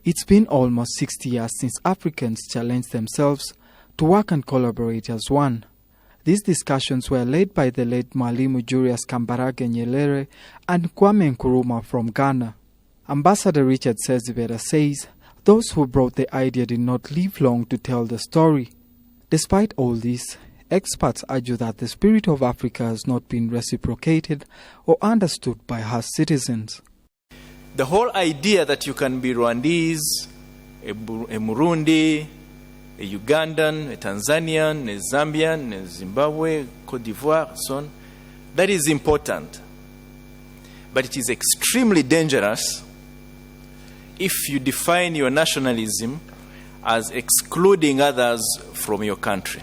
It's been almost 60 years since Africans challenged themselves to work and collaborate as one. These discussions were led by the late Mwalimu Julius Kambarage Nyerere and Kwame Nkrumah from Ghana. Ambassador Richard Sezibera says those who brought the idea did not live long to tell the story. Despite all this, experts argue that the spirit of Africa has not been reciprocated or understood by her citizens. The whole idea that you can be Rwandese, a Murundi, a Ugandan, a Tanzanian, a Zambian, a Zimbabwe, Cote d'Ivoire, so on, that is important. But it is extremely dangerous if you define your nationalism as excluding others from your country.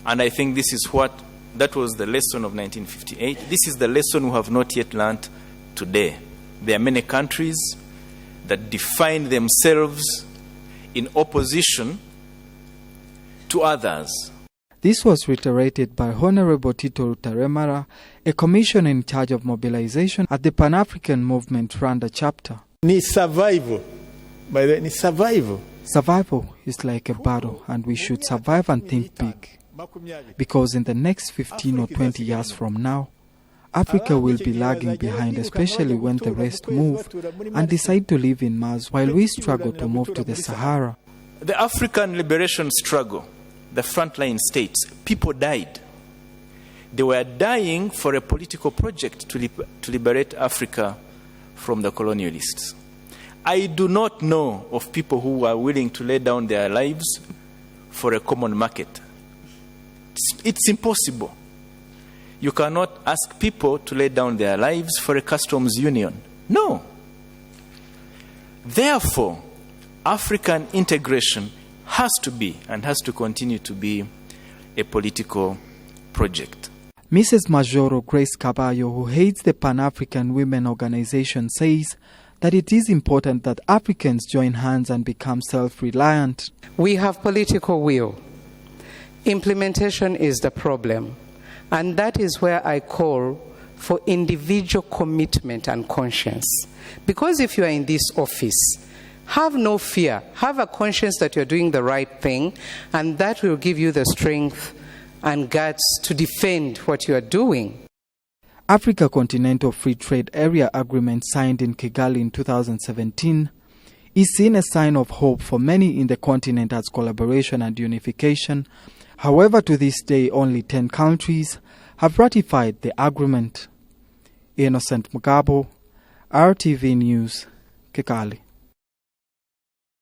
And I think that was the lesson of 1958. This is the lesson we have not yet learned today. There are many countries that define themselves in opposition to others. This was reiterated by Honorable Tito Rutaremara, a commissioner in charge of mobilization at the Pan-African Movement Rwanda chapter. Ni survival. By the way, ni survival. Survival is like a battle, and we should survive and think big. Because in the next 15 or 20 years from now, Africa will be lagging behind, especially when the rest move and decide to live in Mars while we struggle to move to the Sahara. The African liberation struggle, the frontline states, people died. They were dying for a political project to liberate Africa from the colonialists. I do not know of people who are willing to lay down their lives for a common market. It's impossible. You cannot ask people to lay down their lives for a customs union. No. Therefore, African integration has to be and has to continue to be a political project. Mrs. Majoro Grace Caballo, who heads the Pan-African Women Organization, says that it is important that Africans join hands and become self-reliant. We have political will. Implementation is the problem. And that is where I call for individual commitment and conscience. Because if you are in this office, have no fear. Have a conscience that you're doing the right thing, and that will give you the strength and guts to defend what you are doing. Africa Continental Free Trade Area Agreement signed in Kigali in 2017 is seen as a sign of hope for many in the continent as collaboration and unification. However, to this day, only 10 countries have ratified the agreement. Innocent Mugabo, RTV News, Kigali.